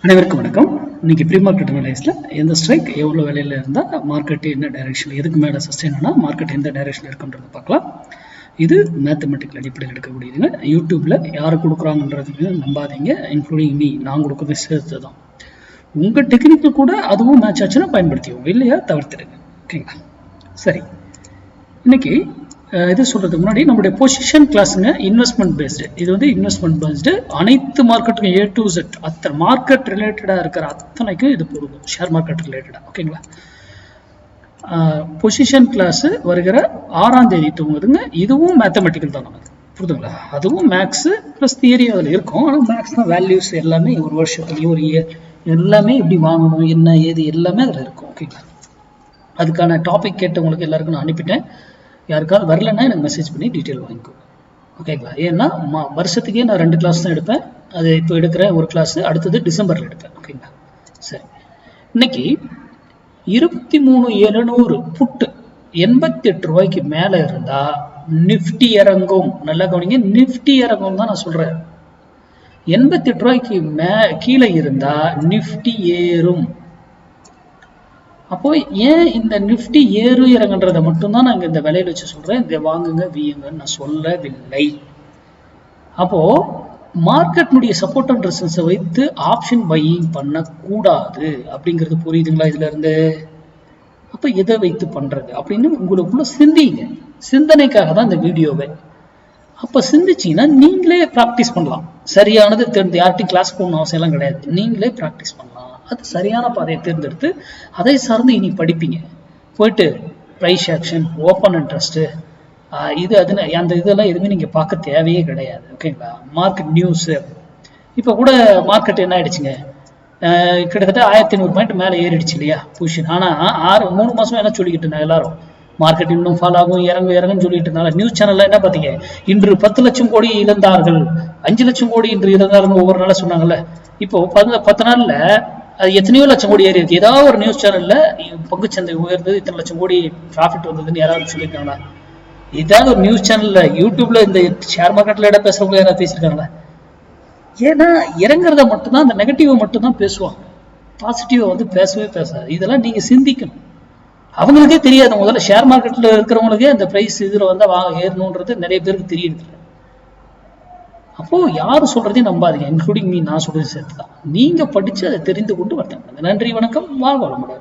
அனைவருக்கும் வணக்கம். இன்னைக்கு ப்ரீ மார்க்கெட் அனலைஸ்ல எந்த ஸ்ட்ரைக் எவ்வளவு விலையில இருந்தா மார்க்கெட் என்ன டைரக்ஷன், எதுக்கு மேல சஸ்டெயின் ஆனா மார்க்கெட் எந்த டைரக்ஷன் இருக்குன்றத பார்க்கலாம். இது மேத்தமெட்டிக்கல் அடிப்படையில் எடுக்கக்கூடியதுங்க. யூடியூப்ல யாரு கொடுக்குறாங்கன்றதுக்கு நம்பாதீங்க, இன்க்ளூடிங் மீ. நான் கொடுக்குறது சேர்த்து தான். உங்க டெக்னிக்கு கூட அதுவும் மேட்ச் ஆச்சுன்னா பயன்படுத்திக்கோங்க, இல்லையா தவிர்த்துடுங்க. ஓகேங்களா? சரி, இன்னைக்கு இது சொல்றதுக்கு முன்னாடி நம்மளுடைய பொசிஷன் கிளாஸுங்க இன்வெஸ்ட்மெண்ட் பேஸ்டு. இது வந்து இன்வெஸ்ட்மெண்ட் பேஸ்டு, அனைத்து மார்க்கெட்டுக்கும் A to Z அத்தனை மார்க்கெட் ரிலேட்டடா இருக்கிற அத்தனைக்கும் இது பொருந்தும், ஷேர் மார்க்கெட் ரிலேட்டடா. ஓகேங்களா? பொசிஷன் கிளாஸ் வருகிற 6ஆம் தேதி தூங்குதுங்க. இதுவும் மேத்தமெட்டிக்கல் தான் நமக்கு, புரிதுங்களா? அதுவும் மேக்ஸ் பிளஸ் தியரி அதில் இருக்கும். ஆனால் மேக்ஸ் தான் வேல்யூஸ் எல்லாமே ஒரு வருஷத்துலேயும் ஒரு இயர் எல்லாமே எப்படி வாங்கணும் என்ன ஏது எல்லாமே அதில் இருக்கும். ஓகேங்களா? அதுக்கான டாபிக் கேட்டவங்களுக்கு எல்லாருக்கும் நான் அனுப்பிட்டேன். யாருக்காவது வரலன்னா எனக்கு மெசேஜ் பண்ணி டீட்டெயில் வாங்கிக்கோங்க. ஓகேங்களா? ஏன்னா வருஷத்துக்கே நான் 2 கிளாஸ் தான் எடுப்பேன். அது இப்போ எடுக்கிற ஒரு கிளாஸ் அடுத்தது டிசம்பரில் எடுப்பேன். ஓகேங்களா? சரி, இன்னைக்கு 23,700 புட்டு 88 ரூபாய்க்கு மேலே இருந்தா நிஃப்டி இறங்கும். நல்லா கவனிங்க, நிஃப்டி இறங்கும் தான் நான் சொல்றேன். 88 ரூபாய்க்கு கீழே இருந்தா நிஃப்டி ஏறும். அப்போ ஏன் இந்த நிஃப்டி ஏறு இறங்குன்றதை மட்டும்தான் நான் இந்த விலையில வச்சு சொல்றேன். இதை வாங்குங்க வீயுங்கன்னு நான் சொல்லவில்லை. அப்போ மார்க்கெட்னுடைய சப்போர்ட் அண்ட் ரெசிஸ்டன்ஸை வைத்து ஆப்ஷன் பையிங் பண்ணக்கூடாது அப்படிங்கிறது புரியுதுங்களா இதுல இருந்து? அப்ப எதை வைத்து பண்றது அப்படின்னு உங்களுக்குள்ள சிந்திங்க. சிந்தனைக்காக தான் இந்த வீடியோவை. அப்ப சிந்திச்சீங்கன்னா நீங்களே ப்ராக்டிஸ் பண்ணலாம். சரியானது தெரிந்து யார்கிட்டையும் கிளாஸ் போகணும் அவசியம் எல்லாம் கிடையாது. நீங்களே ப்ராக்டிஸ் பண்ணலாம். அது சரியான பாதையை தேர்ந்தெடுத்து அதை சார்ந்து இனி படிப்பீங்க. போயிட்டு ப்ரைஸ் ஆக்ஷன், ஓப்பன் இன்ட்ரெஸ்ட், இது அதுன்னு அந்த இதெல்லாம் எதுவுமே நீங்க பார்க்க தேவையே கிடையாது. ஓகேங்களா? மார்க்கெட் நியூஸ் இப்போ கூட மார்க்கெட் என்ன ஆயிடுச்சுங்க, கிட்டத்தட்ட 1500 பாயிண்ட் மேலே ஏறிடுச்சு இல்லையா பொசிஷன். ஆனால் 3 மாசமா என்ன சொல்லிக்கிட்டு இருந்தாங்க எல்லாரும், மார்க்கெட் இன்னும் ஃபால் ஆகும் இறங்குன்னு சொல்லிட்டு இருந்தாங்க. நியூஸ் சேனல்ல என்ன பார்த்தீங்க, இன்று 10 லட்சம் கோடி இழந்தார்கள், 5 லட்சம் கோடி இன்று இழந்தார்கள் ஒவ்வொரு நாளும் சொன்னாங்கல்ல. இப்போ 10 நாள்ல அது எத்தனையோ லட்சம் கோடி ஏறி இருக்கு. ஏதாவது ஒரு நியூஸ் சேனல்ல பங்குச்சந்தை உயர்ந்தது, இத்தனை லட்சம் கோடி ப்ராஃபிட் வந்ததுன்னு யாராவது சொல்லியிருக்காங்களா? ஏதாவது ஒரு நியூஸ் சேனல்ல யூடியூப்ல இந்த ஷேர் மார்க்கெட்ல இடம் பேசுறவங்க யாராவது பேசியிருக்காங்களா? ஏன்னா இறங்குறத மட்டும்தான், அந்த நெகட்டிவை மட்டும்தான் பேசுவாங்க. பாசிட்டிவை வந்து பேசவே பேசாது. இதெல்லாம் நீங்க சிந்திக்கணும். அவங்களுக்கே தெரியாது. முதல்ல ஷேர் மார்க்கெட்ல இருக்கிறவங்களுக்கே அந்த பிரைஸ் இதுல வந்து ஏறணுன்றது நிறைய பேருக்கு தெரியுது. அப்போ யாரும் சொல்றதையும் நம்பாதீங்க, இன்க்ளூடிங் மீ. நான் சொல்றது சேர்த்து தான். நீங்க படிச்சு அதை தெரிந்து கொண்டு வரணும். நன்றி, வணக்கம், வாழ்க வளமுடன்.